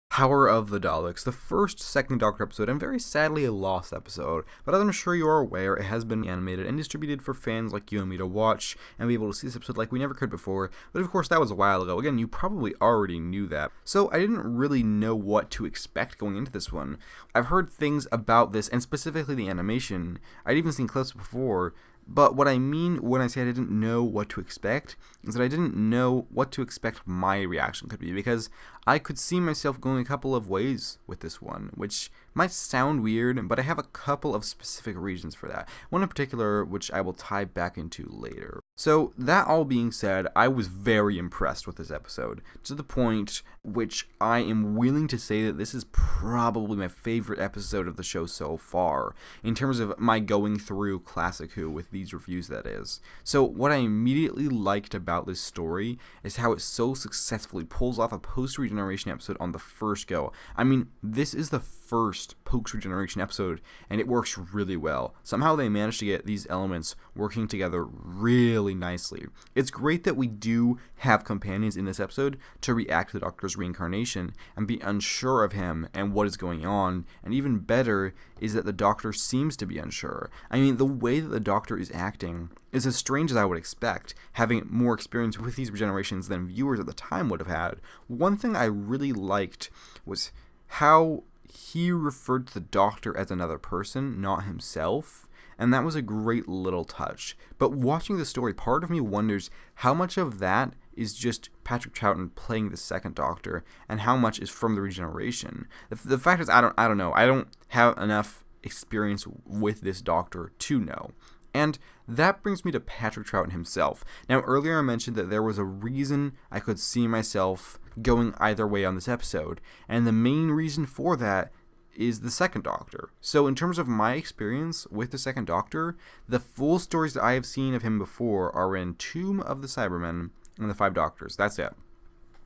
Power of the Daleks, the first second Doctor episode, and very sadly a lost episode, but as I'm sure you are aware, it has been animated and distributed for fans like you and me to watch and be able to see this episode like we never could before, but of course that was a while ago. Again, you probably already knew that, so I didn't really know what to expect going into this one. I've heard things about this, and specifically the animation. I'd even seen clips before, but what I mean when I say I didn't know what to expect is that I didn't know what to expect my reaction could be, because I could see myself going a couple of ways with this one, which might sound weird, but I have a couple of specific reasons for that. One in particular, which I will tie back into later. So, that all being said, I was very impressed with this episode, to the point which I am willing to say that this is probably my favorite episode of the show so far, in terms of my going through Classic Who with these reviews, that is. So, what I immediately liked about this story is how it so successfully pulls off a post-regeneration episode on the first go. I mean, this is the first post-regeneration episode, and it works really well. Somehow they managed to get these elements working together really nicely. It's great that we do have companions in this episode to react to the Doctor's reincarnation and be unsure of him and what is going on, and even better is that the Doctor seems to be unsure. I mean, the way that the Doctor is acting is as strange as I would expect, having more experience with these regenerations than viewers at the time would have had. One thing I really liked was how he referred to the Doctor as another person, not himself, and that was a great little touch. But watching the story, part of me wonders how much of that is just Patrick Troughton playing the second Doctor, and how much is from the regeneration. The fact is, I don't know. I don't have enough experience with this Doctor to know. And that brings me to Patrick Troughton himself. Now, earlier I mentioned that there was a reason I could see myself going either way on this episode, and the main reason for that is the second Doctor. So in terms of my experience with the second Doctor, the full stories that I have seen of him before are in Tomb of the Cybermen and the Five Doctors. That's it.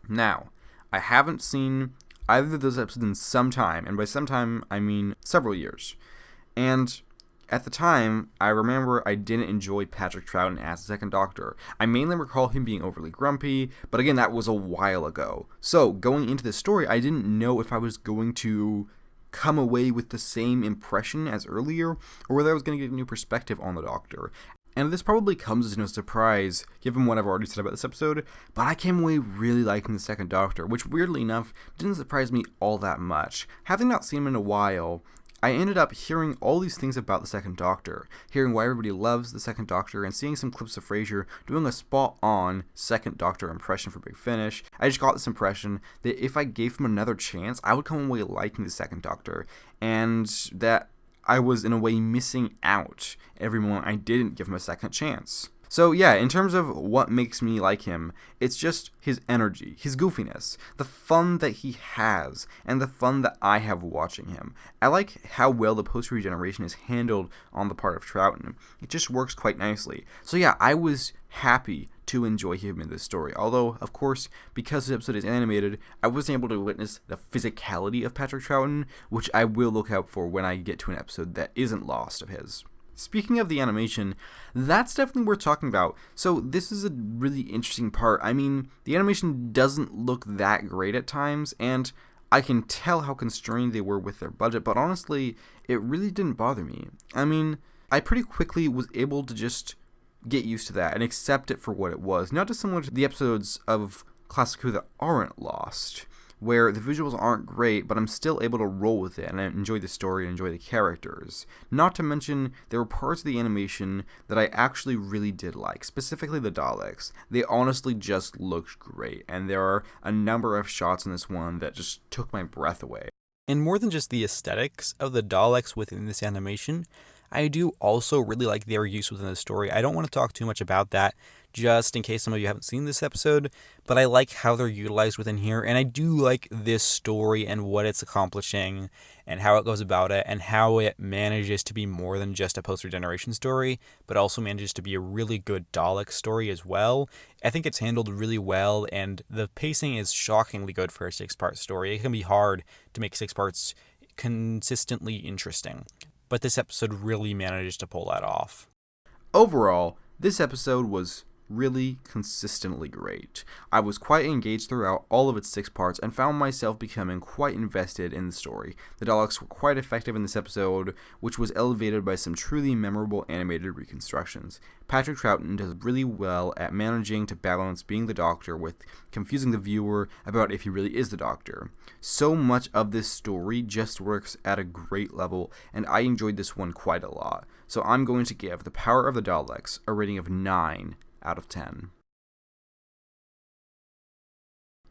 Now, I haven't seen either of those episodes in some time, and by some time I mean several years. And at the time, I remember I didn't enjoy Patrick Troughton as the second Doctor. I mainly recall him being overly grumpy, but again, that was a while ago. So, going into this story, I didn't know if I was going to come away with the same impression as earlier, or whether I was going to get a new perspective on the Doctor. And this probably comes as no surprise, given what I've already said about this episode, but I came away really liking the second Doctor, which weirdly enough didn't surprise me all that much. Having not seen him in a while, I ended up hearing all these things about the second Doctor, hearing why everybody loves the second Doctor, and seeing some clips of Frasier doing a spot-on second Doctor impression for Big Finish. I just got this impression that if I gave him another chance, I would come away liking the second Doctor, and that I was in a way missing out every moment I didn't give him a second chance. So yeah, in terms of what makes me like him, it's just his energy, his goofiness, the fun that he has, and the fun that I have watching him. I like how well the post-regeneration is handled on the part of Troughton. It just works quite nicely. So yeah, I was happy to enjoy him in this story. Although, of course, because this episode is animated, I wasn't able to witness the physicality of Patrick Troughton, which I will look out for when I get to an episode that isn't lost of his. Speaking of the animation, that's definitely worth talking about. So this is a really interesting part. I mean, the animation doesn't look that great at times, and I can tell how constrained they were with their budget, but honestly, it really didn't bother me. I mean, I pretty quickly was able to just get used to that and accept it for what it was, not dissimilar to the episodes of Classic Who that aren't lost, where the visuals aren't great, but I'm still able to roll with it, and I enjoy the story and enjoy the characters. Not to mention, there were parts of the animation that I actually really did like, specifically the Daleks. They honestly just looked great, and there are a number of shots in this one that just took my breath away. And more than just the aesthetics of the Daleks within this animation, I do also really like their use within the story. I don't want to talk too much about that, just in case some of you haven't seen this episode, but I like how they're utilized within here, and I do like this story and what it's accomplishing, and how it goes about it, and how it manages to be more than just a post-regeneration story, but also manages to be a really good Dalek story as well. I think it's handled really well, and the pacing is shockingly good for a 6-part story. It can be hard to make 6 parts consistently interesting, but this episode really manages to pull that off. Overall, this episode was really consistently great. I was quite engaged throughout all of its 6 parts and found myself becoming quite invested in the story. The Daleks were quite effective in this episode, which was elevated by some truly memorable animated reconstructions. Patrick Troughton does really well at managing to balance being the Doctor with confusing the viewer about if he really is the Doctor. So much of this story just works at a great level, and I enjoyed this one quite a lot. So I'm going to give The Power of the Daleks a rating of 9 out of 10.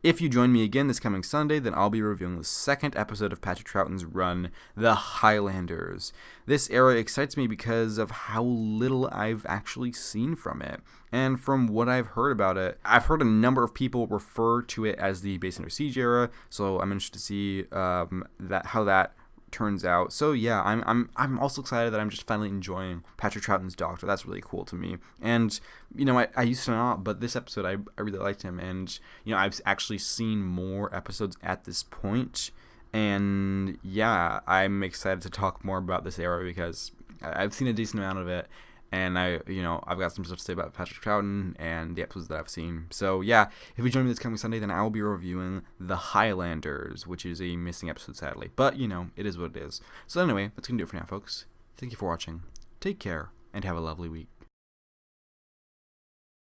If you join me again this coming Sunday, then I'll be reviewing the second episode of Patrick Troughton's run, The Highlanders. This era excites me because of how little I've actually seen from it. And from what I've heard about it, I've heard a number of people refer to it as the Base Under Siege era, so I'm interested to see how that turns out. So yeah, I'm also excited that I'm just finally enjoying Patrick Troughton's Doctor. That's really cool to me. And I used to not, but this episode I really liked him, and I've actually seen more episodes at this point, and yeah, I'm excited to talk more about this era because I've seen a decent amount of it. And I've got some stuff to say about Patrick Troughton and the episodes that I've seen. So yeah, if you join me this coming Sunday, then I will be reviewing The Highlanders, which is a missing episode, sadly. But, it is what it is. So anyway, that's going to do it for now, folks. Thank you for watching. Take care, and have a lovely week.